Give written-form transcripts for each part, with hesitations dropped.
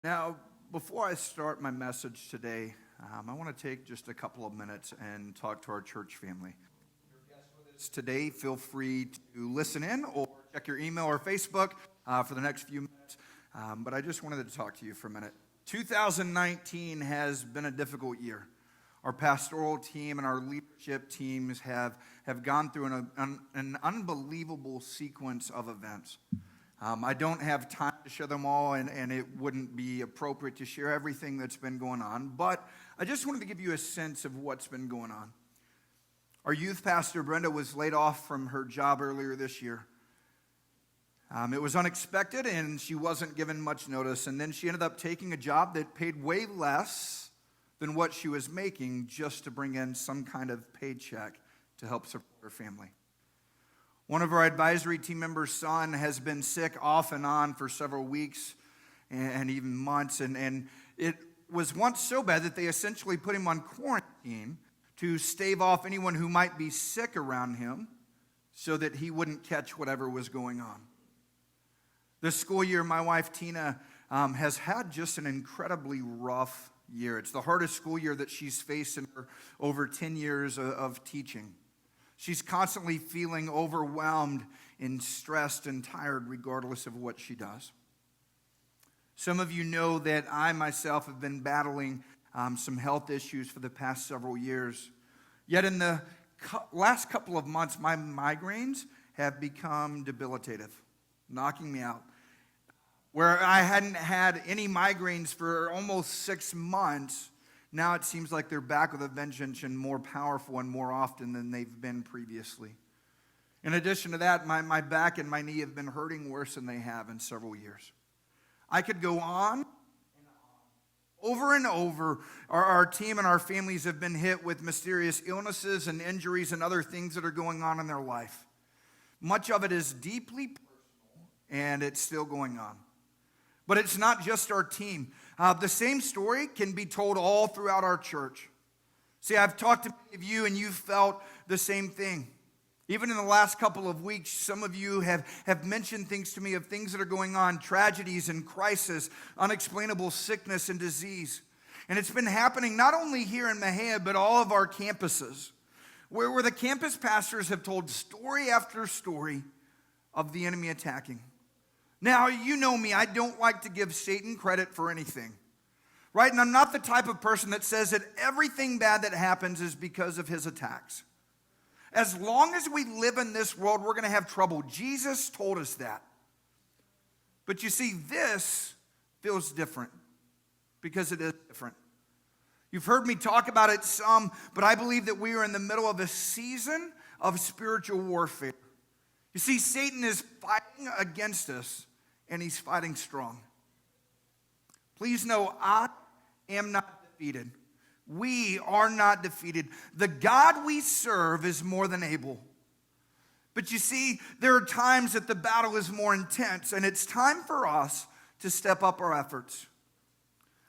Now, before I start my message today, I want to take just a couple of minutes and talk to our church family. If you're a guest with us today, feel free to listen in or check your email or Facebook for the next few minutes. But I just wanted to talk to you for a minute. 2019 has been a difficult year. Our pastoral team and our leadership teams have gone through an unbelievable sequence of events. I don't have time to share them all, and it wouldn't be appropriate to share everything that's been going on, but I just wanted to give you a sense of what's been going on. Our youth pastor, Brenda, was laid off from her job earlier this year. It was unexpected, and she wasn't given much notice, and then she ended up taking a job that paid way less than what she was making just to bring in some kind of paycheck to help support her family. One of our advisory team members' son has been sick off and on for several weeks and even months. And it was once so bad that they essentially put him on quarantine to stave off anyone who might be sick around him so that he wouldn't catch whatever was going on. This school year, my wife Tina has had just an incredibly rough year. It's the hardest school year that she's faced in her over 10 years of teaching. She's constantly feeling overwhelmed and stressed and tired regardless of what she does. Some of you know that I myself have been battling some health issues for the past several years. Yet in the last couple of months, my migraines have become debilitative, knocking me out. Where I hadn't had any migraines for almost 6 months, now it seems like they're back with a vengeance and more powerful and more often than they've been previously. In addition to that, my back and my knee have been hurting worse than they have in several years. I could go on and on. Over and over, our team and our families have been hit with mysterious illnesses and injuries and other things that are going on in their life. Much of it is deeply personal, and it's still going on. But it's not just our team. The same story can be told all throughout our church. See, I've talked to many of you, and you've felt the same thing. Even in the last couple of weeks, some of you have mentioned things to me of things that are going on, tragedies and crisis, unexplainable sickness and disease. And it's been happening not only here in Mexia, but all of our campuses, where the campus pastors have told story after story of the enemy attacking. Now, you know me, I don't like to give Satan credit for anything, right? And I'm not the type of person that says that everything bad that happens is because of his attacks. As long as we live in this world, we're going to have trouble. Jesus told us that. But you see, this feels different because it is different. You've heard me talk about it some, but I believe that we are in the middle of a season of spiritual warfare. You see, Satan is fighting against us, and he's fighting strong. Please know, I am not defeated. We are not defeated. The God we serve is more than able. But you see, there are times that the battle is more intense, and it's time for us to step up our efforts.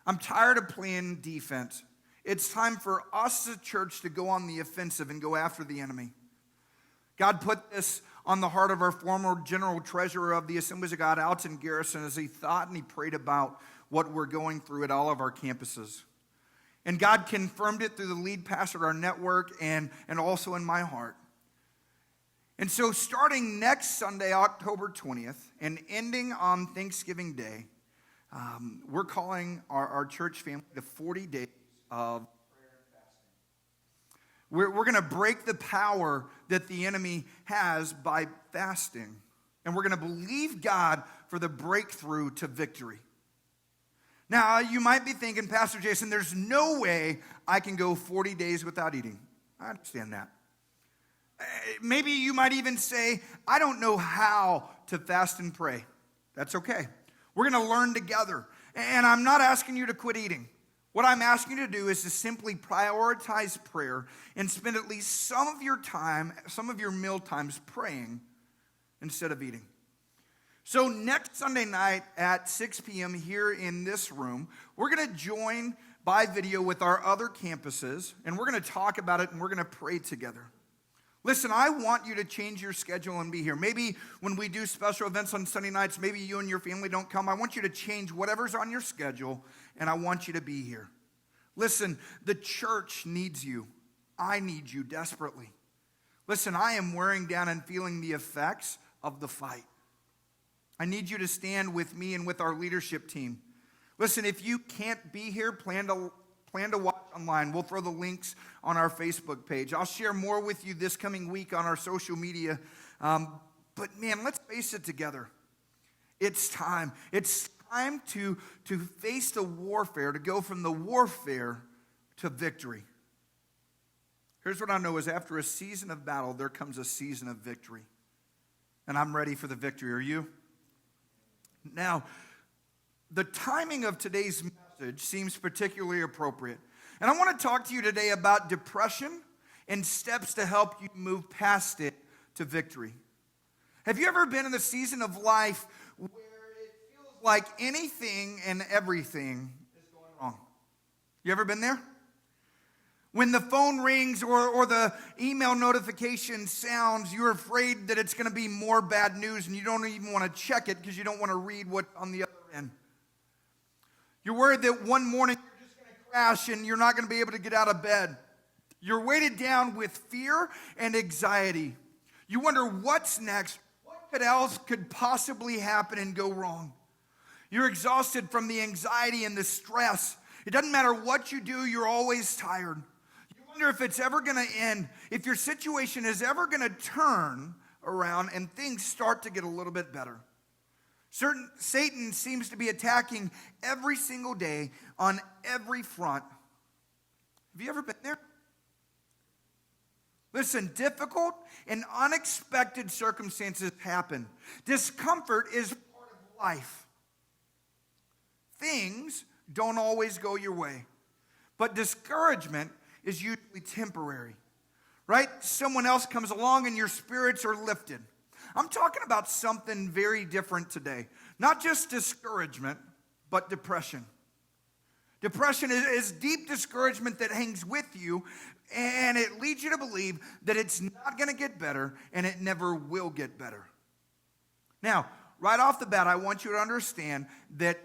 I'm tired of playing defense. It's time for us as a church to go on the offensive and go after the enemy. God put this on the heart of our former general treasurer of the Assemblies of God, Alton Garrison, as he thought and he prayed about what we're going through at all of our campuses. And God confirmed it through the lead pastor of our network and also in my heart. And so starting next Sunday, October 20th, and ending on Thanksgiving Day, we're calling our church family to 40 days of We're going to break the power that the enemy has by fasting. And we're going to believe God for the breakthrough to victory. Now, you might be thinking, Pastor Jason, there's no way I can go 40 days without eating. I understand that. Maybe you might even say, I don't know how to fast and pray. That's okay. We're going to learn together. And I'm not asking you to quit eating. What I'm asking you to do is to simply prioritize prayer and spend at least some of your time, some of your meal times praying instead of eating. So next Sunday night at 6 p.m. here in this room, we're going to join by video with our other campuses, and we're going to talk about it and we're going to pray together. Listen, I want you to change your schedule and be here. Maybe when we do special events on Sunday nights, maybe you and your family don't come. I want you to change whatever's on your schedule, and I want you to be here. Listen, the church needs you. I need you desperately. Listen, I am wearing down and feeling the effects of the fight. I need you to stand with me and with our leadership team. Listen, if you can't be here, plan to watch online. We'll throw the links on our Facebook page. I'll share more with you this coming week on our social media. But man, let's face it together. It's time. It's time to face the warfare, to go from the warfare to victory. Here's what I know is after a season of battle, there comes a season of victory. And I'm ready for the victory. Are you? Now, the timing of today's message seems particularly appropriate. And I want to talk to you today about depression and steps to help you move past it to victory. Have you ever been in a season of life where it feels like anything and everything is going wrong? You ever been there? When the phone rings or the email notification sounds, you're afraid that it's going to be more bad news and you don't even want to check it because you don't want to read what's on the other end. You're worried that one morning you're just going to crash and you're not going to be able to get out of bed. You're weighted down with fear and anxiety. You wonder what's next, what else could possibly happen and go wrong. You're exhausted from the anxiety and the stress. It doesn't matter what you do, you're always tired. You wonder if it's ever going to end, if your situation is ever going to turn around and things start to get a little bit better. Satan seems to be attacking every single day on every front. Have you ever been there? Listen, difficult and unexpected circumstances happen. Discomfort is part of life. Things don't always go your way, but discouragement is usually temporary, right? Someone else comes along and your spirits are lifted. I'm talking about something very different today. Not just discouragement, but depression. Depression is deep discouragement that hangs with you, and it leads you to believe that it's not going to get better, and it never will get better. Now, right off the bat, I want you to understand that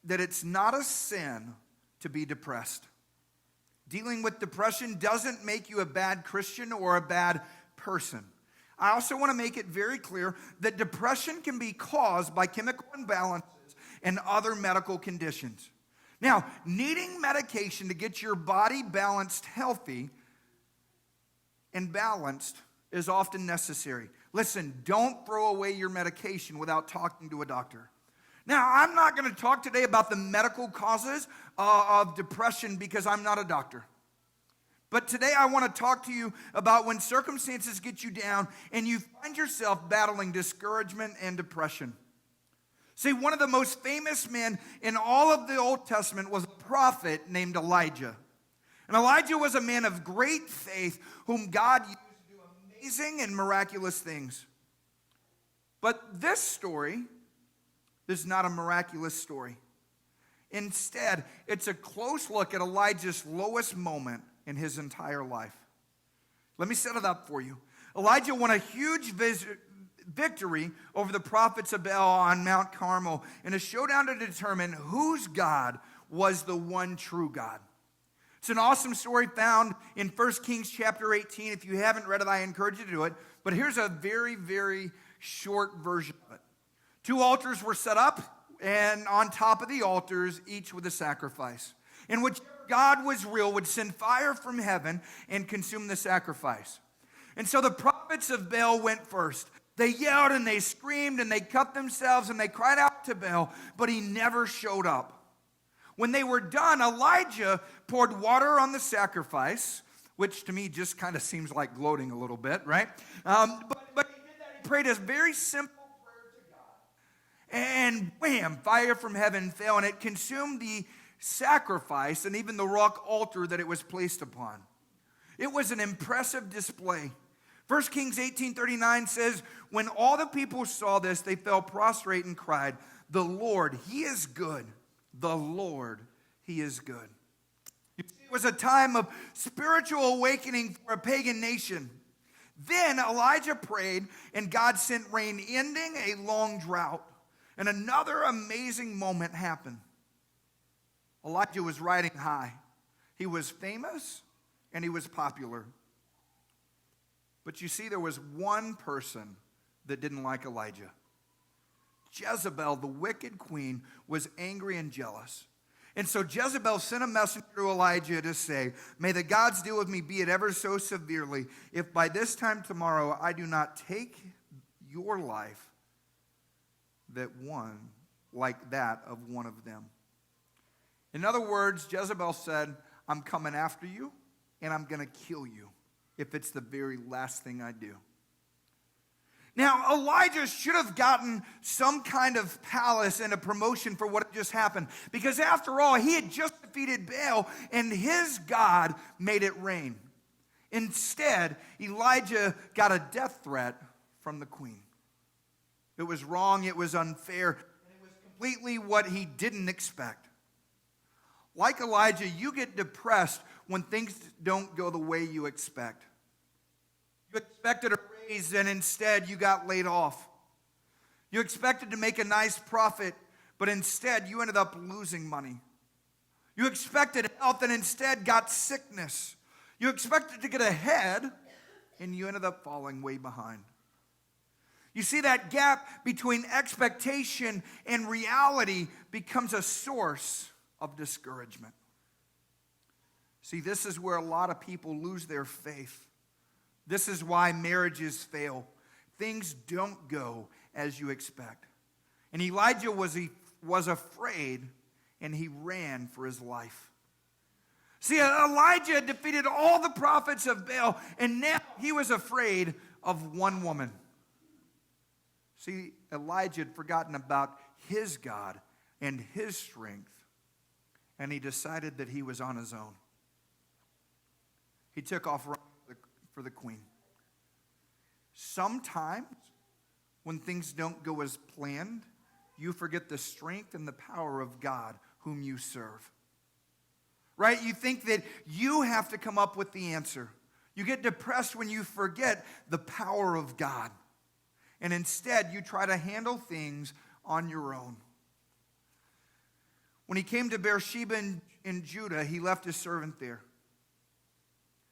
it's not a sin to be depressed. Dealing with depression doesn't make you a bad Christian or a bad person. I also want to make it very clear that depression can be caused by chemical imbalances and other medical conditions. Now, needing medication to get your body balanced, healthy, and balanced is often necessary. Listen, don't throw away your medication without talking to a doctor. Now, I'm not going to talk today about the medical causes of depression because I'm not a doctor. But today I want to talk to you about when circumstances get you down and you find yourself battling discouragement and depression. See, one of the most famous men in all of the Old Testament was a prophet named Elijah. And Elijah was a man of great faith whom God used to do amazing and miraculous things. But this story is not a miraculous story. Instead, it's a close look at Elijah's lowest moment in his entire life. Let me set it up for you. Elijah won a huge victory over the prophets of Baal on Mount Carmel in a showdown to determine whose God was the one true God. It's an awesome story found in 1 Kings chapter 18. If you haven't read it, I encourage you to do it. But here's a very, very short version of it. 2 altars were set up, and on top of the altars, each with a sacrifice, in which God was real, would send fire from heaven and consume the sacrifice. And so the prophets of Baal went first. They yelled and they screamed and they cut themselves and they cried out to Baal, but he never showed up. When they were done, Elijah poured water on the sacrifice, which to me just kind of seems like gloating a little bit, right? But he did that. He prayed a very simple and wham, fire from heaven fell, and it consumed the sacrifice and even the rock altar that it was placed upon. It was an impressive display. 1 Kings 18:39 says, when all the people saw this, they fell prostrate and cried, "The Lord, He is good. The Lord, He is good." You see, it was a time of spiritual awakening for a pagan nation. Then Elijah prayed, and God sent rain, ending a long drought. And another amazing moment happened. Elijah was riding high. He was famous, and he was popular. But you see, there was one person that didn't like Elijah. Jezebel, the wicked queen, was angry and jealous. And so Jezebel sent a messenger to Elijah to say, "May the gods deal with me, be it ever so severely, if by this time tomorrow I do not take your life like that of one of them." In other words, Jezebel said, "I'm coming after you, and I'm going to kill you if it's the very last thing I do." Now, Elijah should have gotten some kind of palace and a promotion for what had just happened. Because after all, he had just defeated Baal, and his God made it rain. Instead, Elijah got a death threat from the queen. It was wrong, it was unfair, and it was completely what he didn't expect. Like Elijah, you get depressed when things don't go the way you expect. You expected a raise, and instead you got laid off. You expected to make a nice profit, but instead you ended up losing money. You expected health, and instead got sickness. You expected to get ahead, and you ended up falling way behind. You see, that gap between expectation and reality becomes a source of discouragement. See, this is where a lot of people lose their faith. This is why marriages fail. Things don't go as you expect. And Elijah was afraid, and he ran for his life. See, Elijah had defeated all the prophets of Baal, and now he was afraid of one woman. See, Elijah had forgotten about his God and his strength, and he decided that he was on his own. He took off running for the queen. Sometimes, when things don't go as planned, you forget the strength and the power of God whom you serve. Right? You think that you have to come up with the answer. You get depressed when you forget the power of God. And instead, you try to handle things on your own. When he came to Beersheba in Judah, he left his servant there.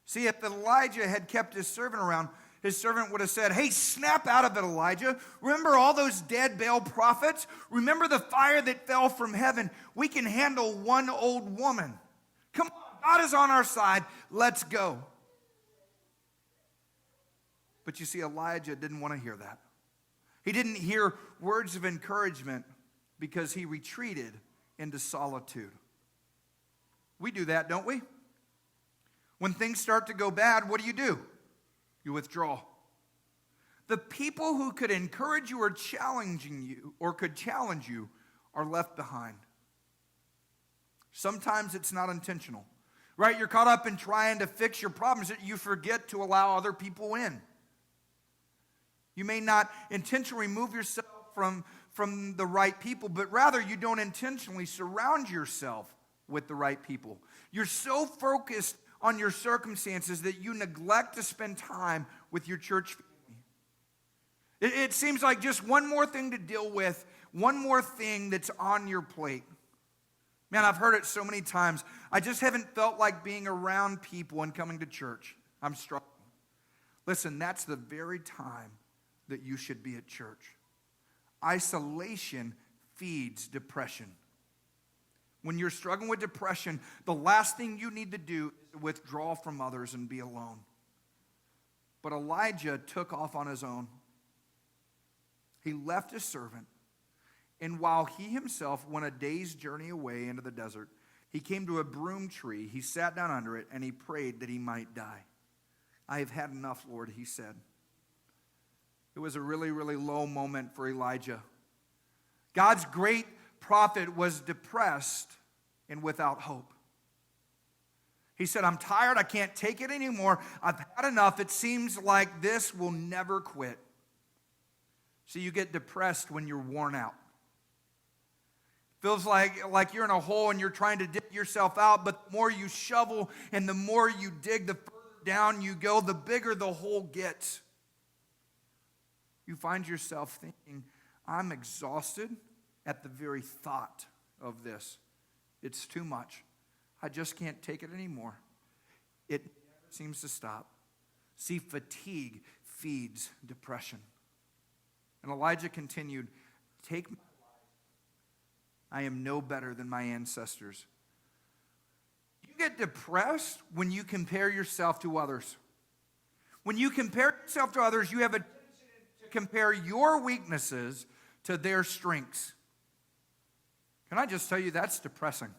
See, if Elijah had kept his servant around, his servant would have said, "Hey, snap out of it, Elijah. Remember all those dead Baal prophets? Remember the fire that fell from heaven? We can handle one old woman. Come on, God is on our side. Let's go." But you see, Elijah didn't want to hear that. He didn't hear words of encouragement because he retreated into solitude. We do that, don't we? When things start to go bad, what do? You withdraw. The people who could encourage you or could challenge you are left behind. Sometimes it's not intentional, right? You're caught up in trying to fix your problems that you forget to allow other people in. You may not intentionally remove yourself from the right people, but rather you don't intentionally surround yourself with the right people. You're so focused on your circumstances that you neglect to spend time with your church family. It seems like just one more thing to deal with, one more thing that's on your plate. Man, I've heard it so many times. I just haven't felt like being around people and coming to church. I'm struggling. Listen, that's the very time that you should be at church. Isolation feeds depression. When you're struggling with depression, the last thing you need to do is to withdraw from others and be alone. But Elijah took off on his own. He left his servant, and while he himself went a day's journey away into the desert, he came to a broom tree. He sat down under it, and he prayed that he might die. "I have had enough, Lord," he said. It was a really, really low moment for Elijah. God's great prophet was depressed and without hope. He said, "I'm tired. I can't take it anymore. I've had enough. It seems like this will never quit." So you get depressed when you're worn out. Feels like you're in a hole and you're trying to dig yourself out, but the more you shovel and the more you dig, the further down you go, the bigger the hole gets. You find yourself thinking, I'm exhausted at the very thought of this. It's too much. I just can't take it anymore. It never seems to stop. See, fatigue feeds depression. And Elijah continued, take my life. I am no better than my ancestors. You get depressed when you compare yourself to others. When you compare yourself to others, you have a tendency to compare your weaknesses to their strengths. Can I just tell you, that's depressing.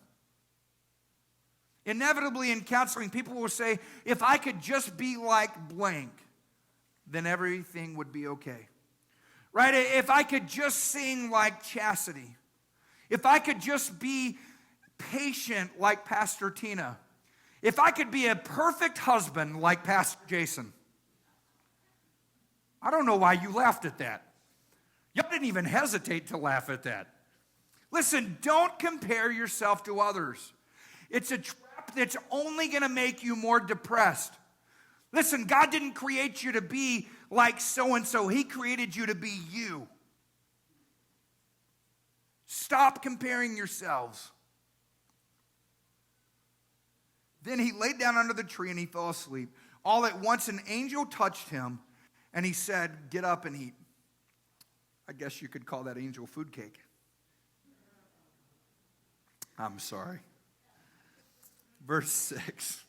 Inevitably in counseling, people will say, if I could just be like blank, then everything would be okay. Right? If I could just sing like Chastity. If I could just be patient like Pastor Tina. If I could be a perfect husband like Pastor Jason. I don't know why you laughed at that. Y'all didn't even hesitate to laugh at that. Listen, don't compare yourself to others. It's a trap that's only going to make you more depressed. Listen, God didn't create you to be like so-and-so. He created you to be you. Stop comparing yourselves. Then he laid down under the tree and he fell asleep. All at once an angel touched him and he said, get up and eat. I guess you could call that angel food cake. I'm sorry. Verse 6.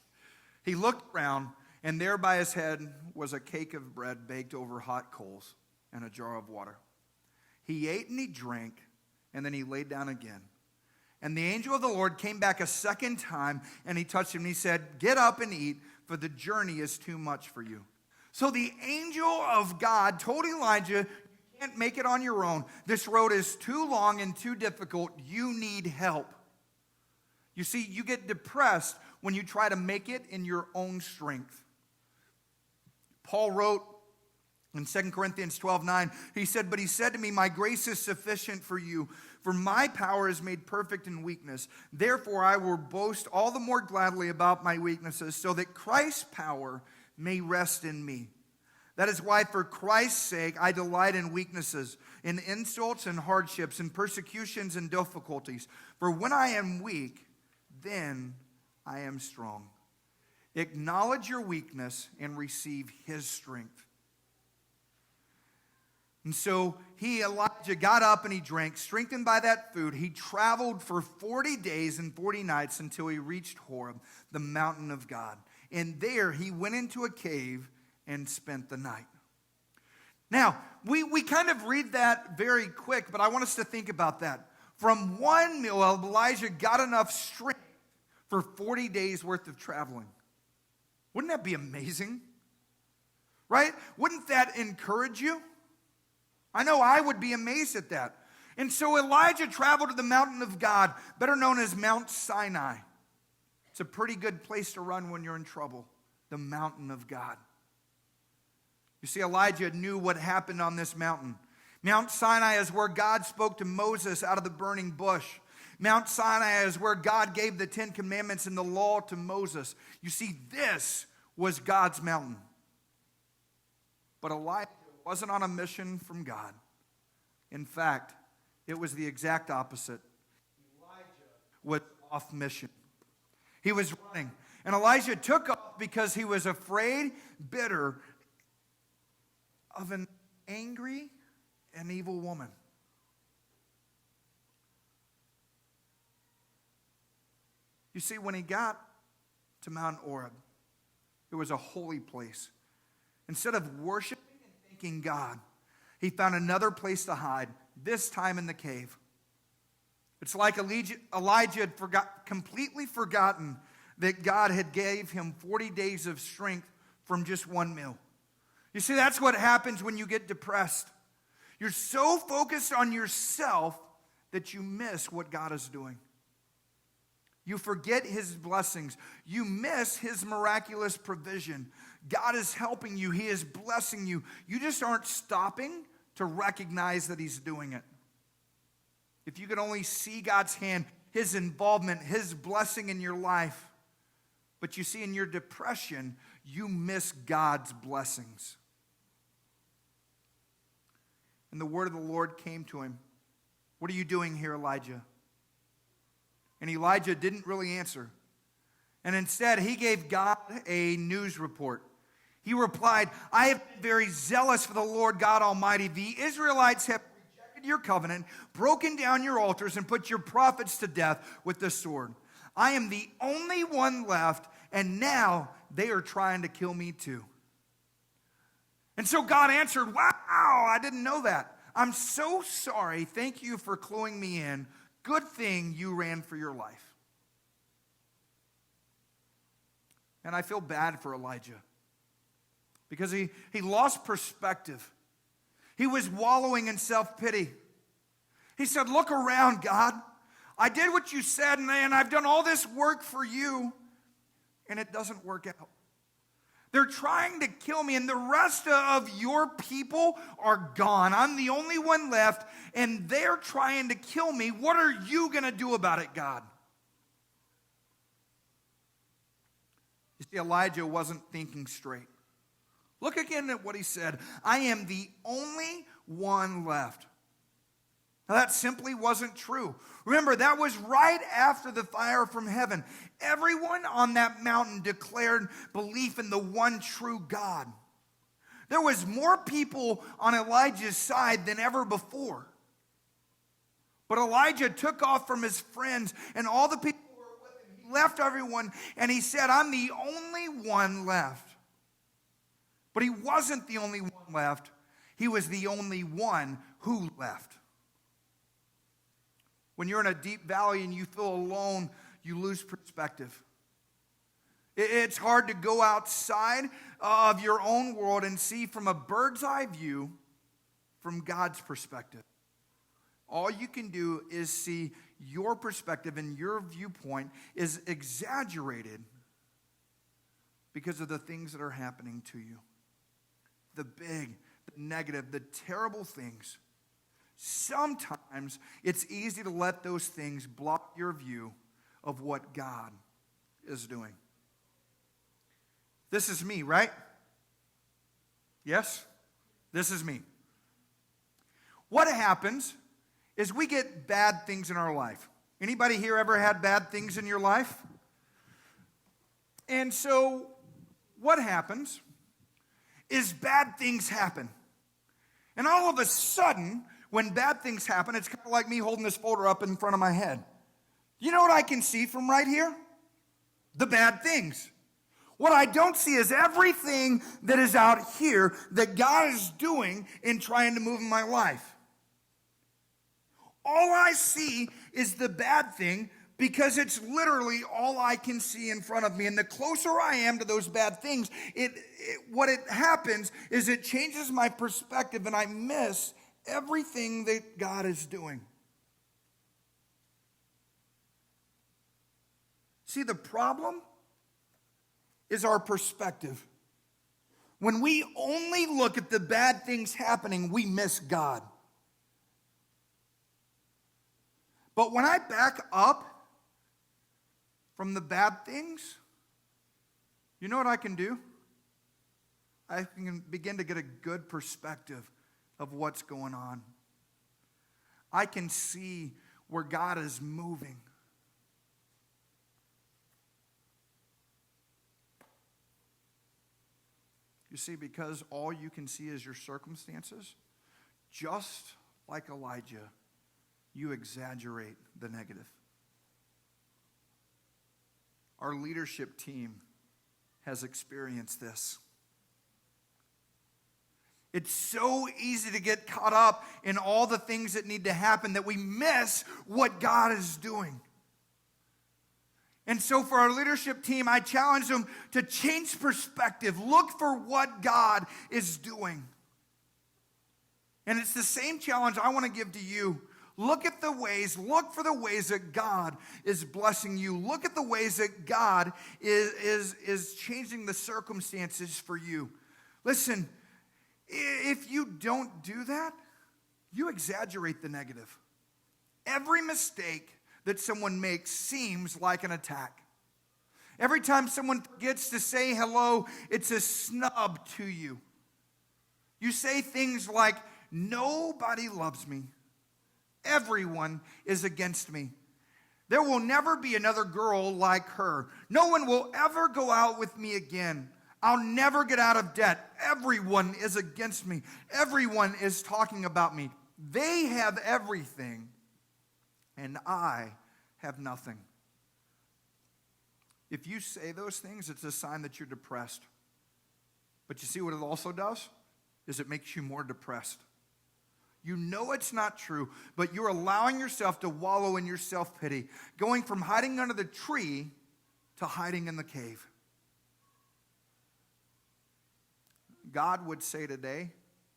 He looked around, and there by his head was a cake of bread baked over hot coals and a jar of water. He ate and he drank, and then he laid down again. And the angel of the Lord came back a second time, and he touched him, and he said, get up and eat, for the journey is too much for you. So the angel of God told Elijah, you can't make it on your own. This road is too long and too difficult. You need help. You see, you get depressed when you try to make it in your own strength. Paul wrote in 2 Corinthians 12:9, he said, but he said to me, my grace is sufficient for you, for my power is made perfect in weakness. Therefore, I will boast all the more gladly about my weaknesses, so that Christ's power may rest in me. That is why, for Christ's sake, I delight in weaknesses, in insults and hardships, in persecutions and difficulties. For when I am weak, then I am strong. Acknowledge your weakness and receive his strength. And so Elijah got up and he drank. Strengthened by that food, he traveled for 40 days and 40 nights until he reached Horeb, the mountain of God. And there he went into a cave and spent the night. Now, we kind of read that very quick, but I want us to think about that. From one meal, Elijah got enough strength for 40 days worth of traveling. Wouldn't that be amazing? Right? Wouldn't that encourage you? I know I would be amazed at that. And so Elijah traveled to the mountain of God, better known as Mount Sinai. It's a pretty good place to run when you're in trouble, the mountain of God. You see, Elijah knew what happened on this mountain. Mount Sinai is where God spoke to Moses out of the burning bush. Mount Sinai is where God gave the 10 Commandments and the law to Moses. You see, this was God's mountain. But Elijah wasn't on a mission from God. In fact, it was the exact opposite. Elijah was off mission. He was running. And Elijah took off because he was afraid, bitter, of an angry and evil woman. You see, when he got to Mount Horeb, it was a holy place. Instead of worshiping and thanking God, he found another place to hide, this time in the cave. It's like Elijah had completely forgotten that God had gave him 40 days of strength from just one meal. You see, that's what happens when you get depressed. You're so focused on yourself that you miss what God is doing. You forget his blessings. You miss his miraculous provision. God is helping you. He is blessing you. You just aren't stopping to recognize that he's doing it. If you could only see God's hand, his involvement, his blessing in your life. But you see, in your depression, you miss God's blessings. And the word of the Lord came to him. What are you doing here, Elijah? And Elijah didn't really answer. And instead, he gave God a news report. He replied, I have been very zealous for the Lord God Almighty. The Israelites have rejected your covenant, broken down your altars, and put your prophets to death with the sword. I am the only one left, and now they are trying to kill me too. And so God answered, wow, I didn't know that. I'm so sorry. Thank you for cluing me in. Good thing you ran for your life. And I feel bad for Elijah because he lost perspective. He was wallowing in self-pity. He said, look around, God. I did what you said, and I've done all this work for you, and it doesn't work out. They're trying to kill me, and the rest of your people are gone. I'm the only one left, and they're trying to kill me. What are you going to do about it, God? You see, Elijah wasn't thinking straight. Look again at what he said. I am the only one left. Now, that simply wasn't true. Remember, that was right after the fire from heaven. Everyone on that mountain declared belief in the one true God. There was more people on Elijah's side than ever before. But Elijah took off from his friends and all the people who were with him. He left everyone and he said, I'm the only one left. But he wasn't the only one left. He was the only one who left. When you're in a deep valley and you feel alone, you lose perspective. It's hard to go outside of your own world and see from a bird's eye view from God's perspective. All you can do is see your perspective, and your viewpoint is exaggerated because of the things that are happening to you. The big, the negative, the terrible things. Sometimes it's easy to let those things block your view of what God is doing. This is me, right? Yes? This is me. What happens is we get bad things in our life. Anybody here ever had bad things in your life? And so what happens is bad things happen. And all of a sudden, when bad things happen, it's kind of like me holding this folder up in front of my head. You know what I can see from right here? The bad things. What I don't see is everything that is out here that God is doing in trying to move in my life. All I see is the bad thing because it's literally all I can see in front of me. And the closer I am to those bad things, what happens is it changes my perspective and I miss everything that God is doing. See, the problem is our perspective. When we only look at the bad things happening, we miss God. But when I back up from the bad things, you know what I can do? I can begin to get a good perspective of what's going on. I can see where God is moving. You see, because all you can see is your circumstances, just like Elijah, you exaggerate the negative. Our leadership team has experienced this. It's so easy to get caught up in all the things that need to happen that we miss what God is doing. And so for our leadership team, I challenge them to change perspective. Look for what God is doing. And it's the same challenge I want to give to you. Look for the ways that God is blessing you. Look at the ways that God is changing the circumstances for you. Listen, if you don't do that, you exaggerate the negative. Every mistake that someone makes seems like an attack. Every time someone forgets to say hello, it's a snub to you. You say things like, nobody loves me. Everyone is against me. There will never be another girl like her. No one will ever go out with me again. I'll never get out of debt. Everyone is against me. Everyone is talking about me. They have everything, and I have nothing. If you say those things, it's a sign that you're depressed. But you see what it also does? Is it makes you more depressed. You know it's not true, but you're allowing yourself to wallow in your self-pity, going from hiding under the tree to hiding in the cave. God would say today,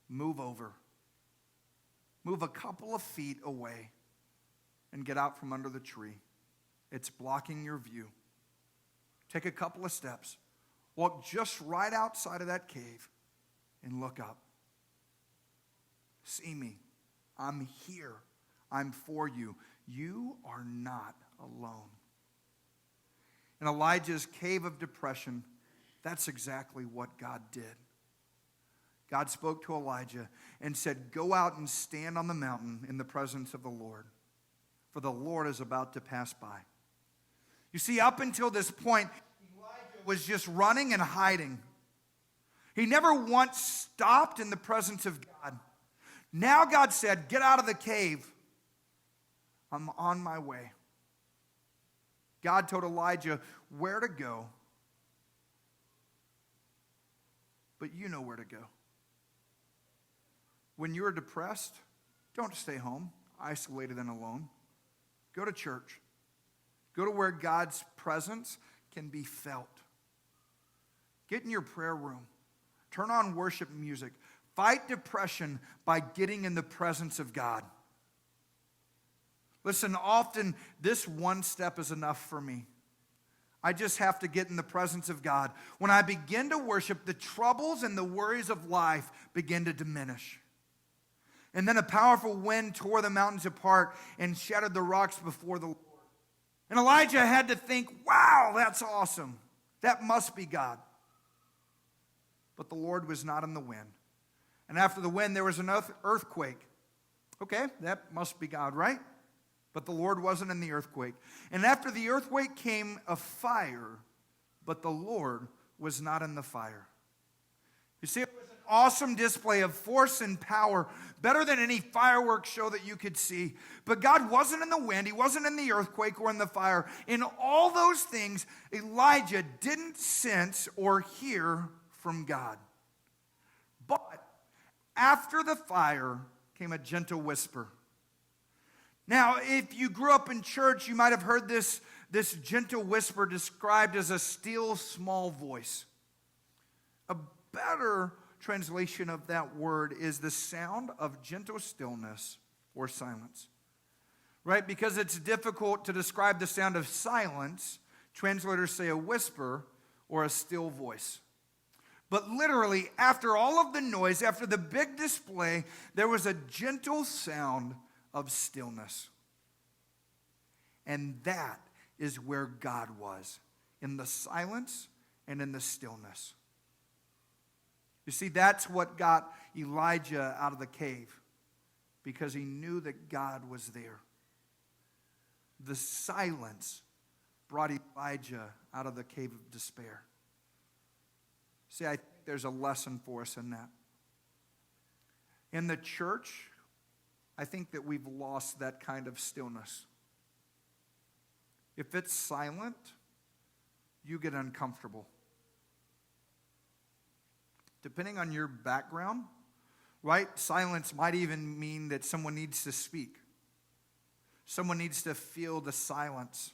move over. Move a couple of feet away and get out from under the tree. It's blocking your view. Take a couple of steps. Walk just right outside of that cave and look up. See me. I'm here. I'm for you. You are not alone. In Elijah's cave of depression, that's exactly what God did. God spoke to Elijah and said, go out and stand on the mountain in the presence of the Lord, for the Lord is about to pass by. You see, up until this point, Elijah was just running and hiding. He never once stopped in the presence of God. Now God said, get out of the cave. I'm on my way. God told Elijah where to go, but you know where to go. When you're depressed, don't stay home, isolated and alone. Go to church. Go to where God's presence can be felt. Get in your prayer room. Turn on worship music. Fight depression by getting in the presence of God. Listen, often this one step is enough for me. I just have to get in the presence of God. When I begin to worship, the troubles and the worries of life begin to diminish. And then a powerful wind tore the mountains apart and shattered the rocks before the Lord. And Elijah had to think, wow, that's awesome. That must be God. But the Lord was not in the wind. And after the wind, there was an earthquake. Okay, that must be God, right? But the Lord wasn't in the earthquake. And after the earthquake came a fire, but the Lord was not in the fire. You see, it was an awesome display of force and power, better than any fireworks show that you could see. But God wasn't in the wind, He wasn't in the earthquake or in the fire. In all those things, Elijah didn't sense or hear from God. But after the fire came a gentle whisper. Now, if you grew up in church, you might have heard this gentle whisper described as a still small voice. A better translation of that word is the sound of gentle stillness or silence. Right? Because it's difficult to describe the sound of silence, translators say a whisper or a still voice. But literally, after all of the noise, after the big display, there was a gentle sound of stillness. And that is where God was, in the silence and in the stillness. You see, that's what got Elijah out of the cave, because he knew that God was there. The silence brought Elijah out of the cave of despair. See, I think there's a lesson for us in that. In the church, I think that we've lost that kind of stillness. If it's silent, you get uncomfortable. Depending on your background, right? Silence might even mean that someone needs to speak. Someone needs to feel the silence.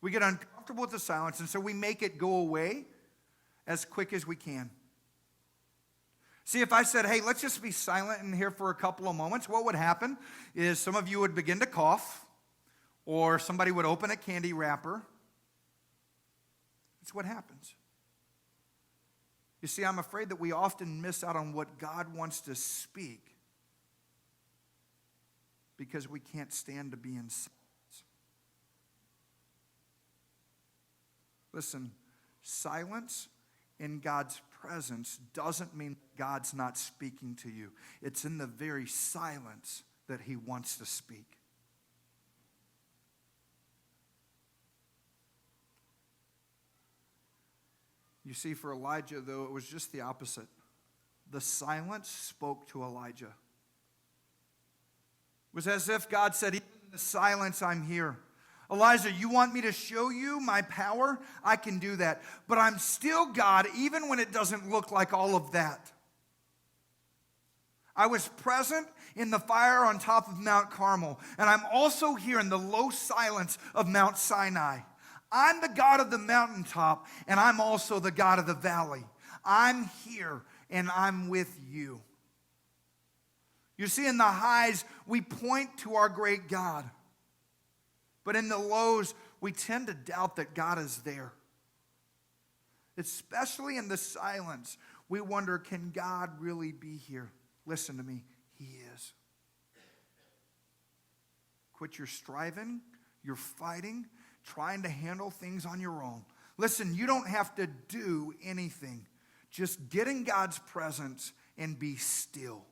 We get uncomfortable with the silence, and so we make it go away as quick as we can. See, if I said, hey, let's just be silent in here for a couple of moments, what would happen is some of you would begin to cough, or somebody would open a candy wrapper. It's what happens. You see, I'm afraid that we often miss out on what God wants to speak because we can't stand to be in silence. Listen, silence in God's presence doesn't mean God's not speaking to you. It's in the very silence that he wants to speak. You see, for Elijah, though, it was just the opposite. The silence spoke to Elijah. It was as if God said, even in the silence, I'm here. Elijah, you want me to show you my power? I can do that. But I'm still God, even when it doesn't look like all of that. I was present in the fire on top of Mount Carmel, and I'm also here in the low silence of Mount Sinai. I'm the God of the mountaintop, and I'm also the God of the valley. I'm here, and I'm with you. You see, in the highs, we point to our great God. But in the lows, we tend to doubt that God is there. Especially in the silence, we wonder, can God really be here? Listen to me, he is. Quit your striving, your fighting, trying to handle things on your own. Listen, you don't have to do anything. Just get in God's presence and be still.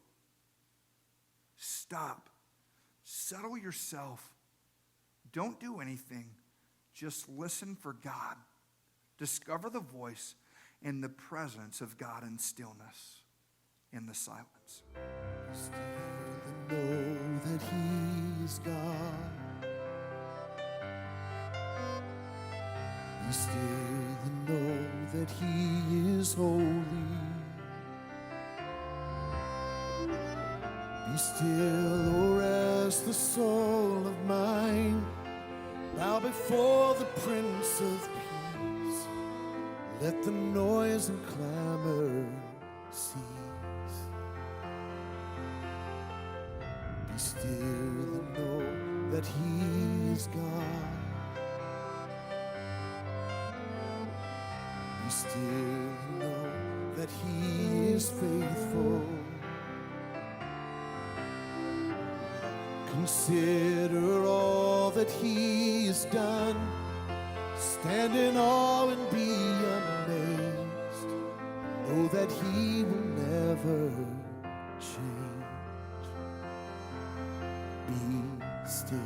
Stop. Settle yourself. Don't do anything. Just listen for God. Discover the voice and the presence of God in stillness, in the silence. Still know that he is God. Be still and know that he is holy. Be still, O rest the soul of mine. Bow before the Prince of Peace. Let the noise and clamor cease. Be still and know that he is God. Be still and know that he is faithful. Consider all that he has done. Stand in awe and be amazed. Know that he will never change. Be still.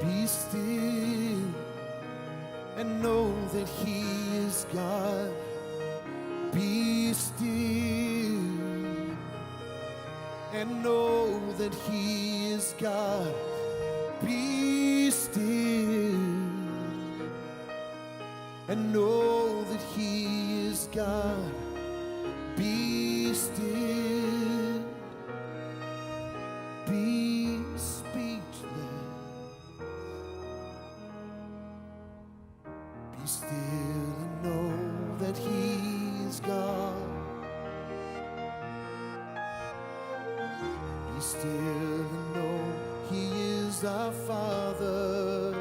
Be still and know that he is God. Be still and know that he is God. Be still and know that he is God. Be still. Be speechless. Be still and know that he is God. Be still and know he is our Father.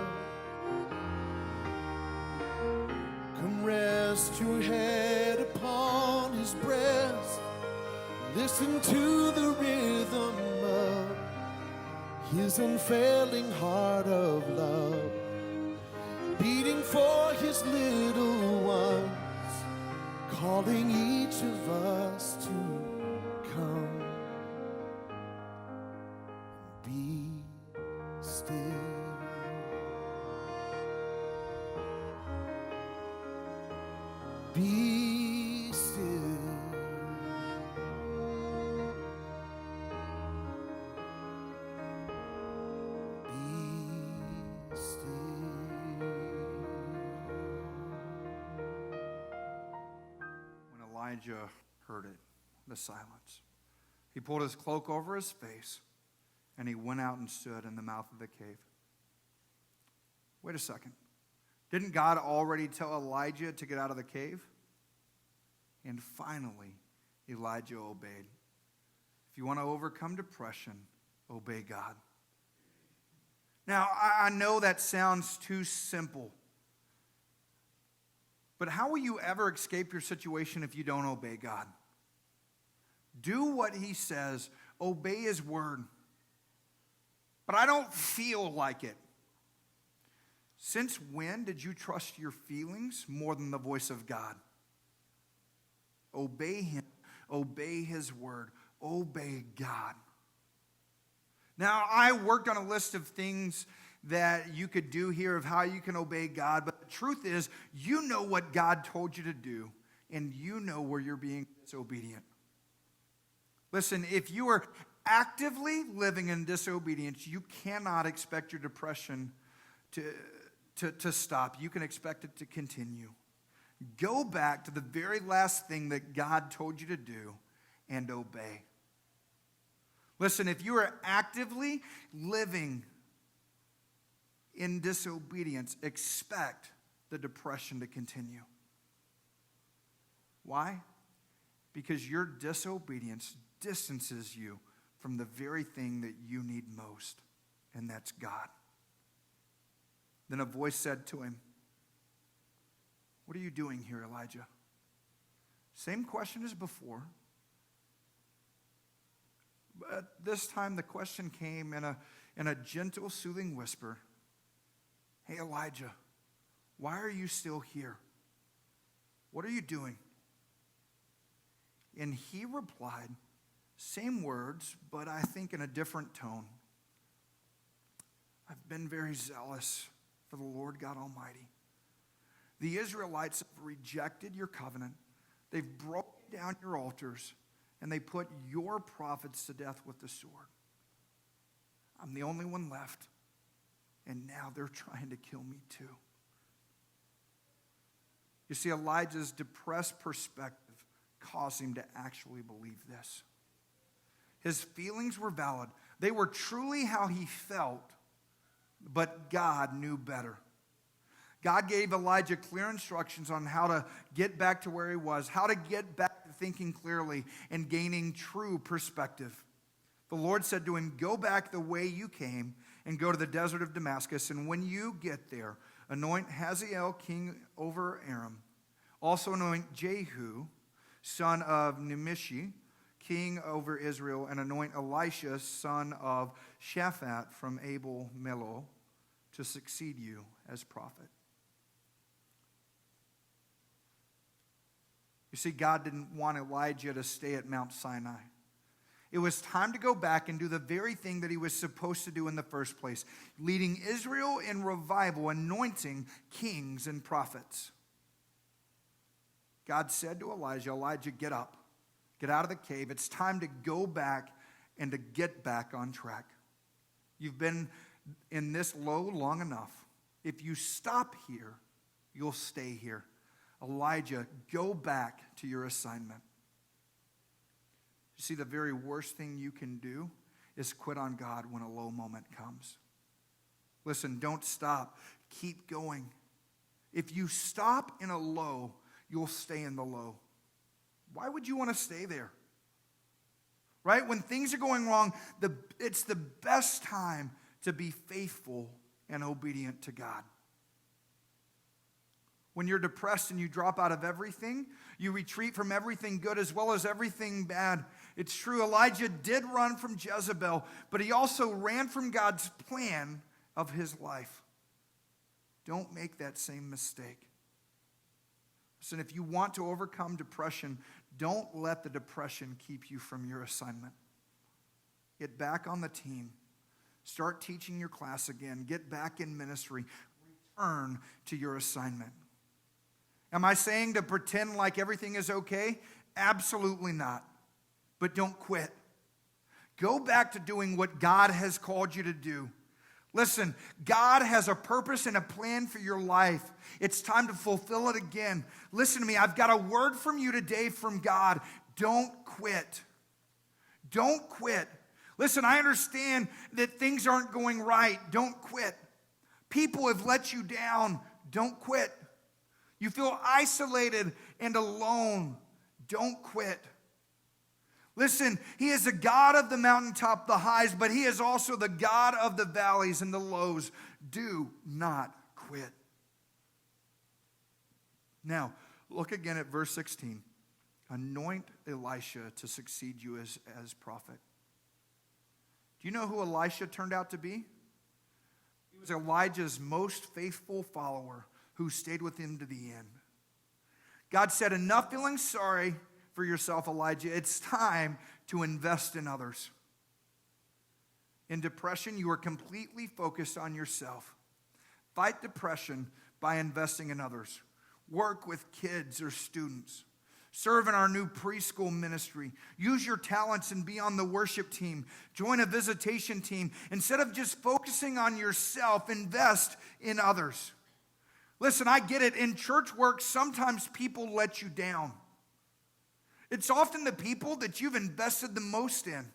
Come rest your head upon his breast. Listen to the rhythm of his unfailing heart of love, beating for his little ones, calling each of us to come. Be still. Be still. Be still. When Elijah heard it, the silence, he pulled his cloak over his face and he went out and stood in the mouth of the cave. Wait a second. Didn't God already tell Elijah to get out of the cave? And finally, Elijah obeyed. If you want to overcome depression, obey God. Now, I know that sounds too simple. But how will you ever escape your situation if you don't obey God? Do what he says, obey his word. But I don't feel like it. Since when did you trust your feelings more than the voice of God? Obey him. Obey his word. Obey God. Now, I worked on a list of things that you could do here of how you can obey God, but the truth is, you know what God told you to do, and you know where you're being disobedient. Listen, if you are actively living in disobedience, you cannot expect your depression to stop. You can expect it to continue. Go back to the very last thing that God told you to do and obey. Listen, if you are actively living in disobedience, expect the depression to continue. Why? Because your disobedience distances you from the very thing that you need most, and that's God. Then a voice said to him, "What are you doing here, Elijah?" Same question as before. But this time the question came in a gentle, soothing whisper. "Hey, Elijah, why are you still here? What are you doing?" And he replied, same words, but I think in a different tone. "I've been very zealous for the Lord God Almighty. The Israelites have rejected your covenant. They've broken down your altars, and they put your prophets to death with the sword. I'm the only one left, and now they're trying to kill me too." You see, Elijah's depressed perspective caused him to actually believe this. His feelings were valid. They were truly how he felt, but God knew better. God gave Elijah clear instructions on how to get back to where he was, how to get back to thinking clearly and gaining true perspective. The Lord said to him, "Go back the way you came and go to the desert of Damascus, and when you get there, anoint Hazael king over Aram. Also anoint Jehu, son of Nimshi, king over Israel, and anoint Elisha, son of Shaphat from Abel Meholah, to succeed you as prophet." You see, God didn't want Elijah to stay at Mount Sinai. It was time to go back and do the very thing that he was supposed to do in the first place, leading Israel in revival, anointing kings and prophets. God said to Elijah, "Elijah, get up. Get out of the cave. It's time to go back and to get back on track. You've been in this low long enough. If you stop here, you'll stay here. Elijah, go back to your assignment." You see, the very worst thing you can do is quit on God when a low moment comes. Listen, don't stop. Keep going. If you stop in a low, you'll stay in the low. Why would you want to stay there? Right? When things are going wrong, it's the best time to be faithful and obedient to God. When you're depressed and you drop out of everything, you retreat from everything good as well as everything bad. It's true, Elijah did run from Jezebel, but he also ran from God's plan of his life. Don't make that same mistake. Listen, if you want to overcome depression, don't let the depression keep you from your assignment. Get back on the team. Start teaching your class again. Get back in ministry. Return to your assignment. Am I saying to pretend like everything is okay? Absolutely not. But don't quit. Go back to doing what God has called you to do. Listen, God has a purpose and a plan for your life. It's time to fulfill it again. Listen to me. I've got a word from you today from God. Don't quit. Don't quit. Listen, I understand that things aren't going right. Don't quit. People have let you down. Don't quit. You feel isolated and alone. Don't quit. Listen, he is the God of the mountaintop, the highs, but he is also the God of the valleys and the lows. Do not quit. Now, look again at verse 16. Anoint Elisha to succeed you as prophet. Do you know who Elisha turned out to be? He was Elijah's most faithful follower who stayed with him to the end. God said, enough feeling sorry for yourself, Elijah. It's time to invest in others. In depression, you are completely focused on yourself. Fight depression by investing in others. Work with kids or students. Serve in our new preschool ministry. Use your talents and be on the worship team. Join a visitation team. Instead of just focusing on yourself, invest in others. Listen, I get it. In church work, sometimes people let you down. It's often the people that you've invested the most in.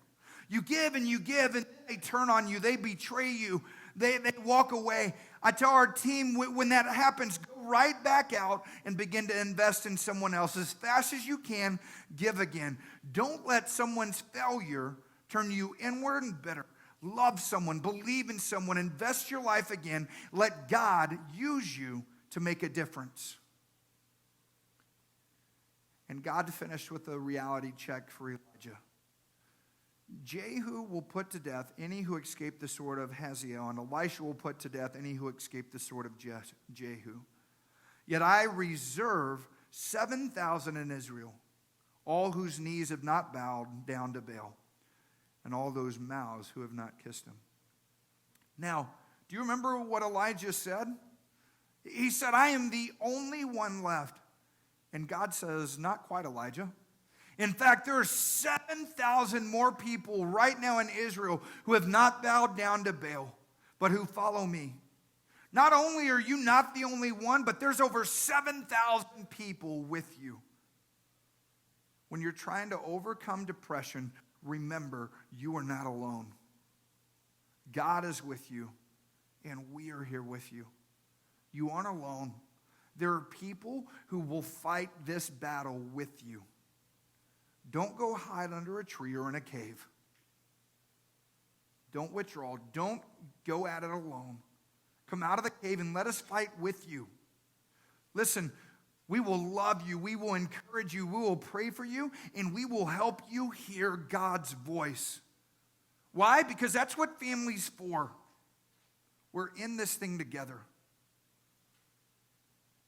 You give, and they turn on you. They betray you. They walk away. I tell our team, when that happens, go right back out and begin to invest in someone else. As fast as you can, give again. Don't let someone's failure turn you inward and bitter. Love someone, believe in someone, invest your life again. Let God use you to make a difference. And God finished with a reality check for Elijah. Jehu will put to death any who escape the sword of Hazael, and Elisha will put to death any who escape the sword of Jehu. Yet I reserve 7,000 in Israel, all whose knees have not bowed down to Baal, and all those mouths who have not kissed him. Now, do you remember what Elijah said? He said, I am the only one left. And God says, not quite, Elijah. In fact, there are 7,000 more people right now in Israel who have not bowed down to Baal, but who follow me. Not only are you not the only one, but there's over 7,000 people with you. When you're trying to overcome depression, remember, you are not alone. God is with you, and we are here with you. You aren't alone. There are people who will fight this battle with you. Don't go hide under a tree or in a cave. Don't withdraw. Don't go at it alone. Come out of the cave and let us fight with you. Listen, we will love you. We will encourage you. We will pray for you. And we will help you hear God's voice. Why? Because that's what family's for. We're in this thing together.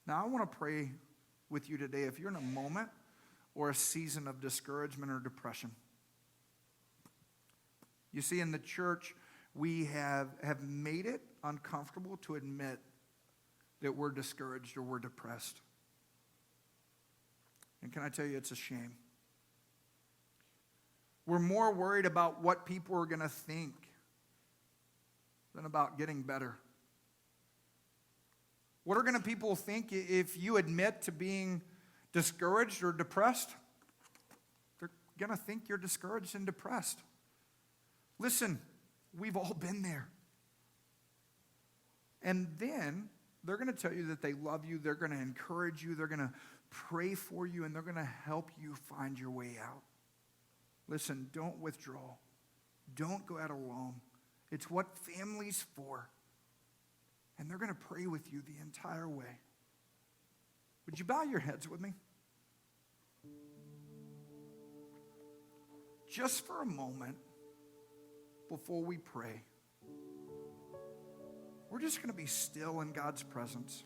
Now, I want to pray with you today if you're in a moment or a season of discouragement or depression. You see, in the church, we have made it uncomfortable to admit that we're discouraged or we're depressed. And can I tell you, it's a shame. We're more worried about what people are going to think than about getting better. What are going to people think if you admit to being discouraged or depressed? They're going to think you're discouraged and depressed. Listen, we've all been there. And then they're going to tell you that they love you, they're going to encourage you, they're going to pray for you, and they're going to help you find your way out. Listen, don't withdraw. Don't go out alone. It's what family's for. And they're going to pray with you the entire way. Would you bow your heads with me? Just for a moment before we pray, we're just going to be still in God's presence.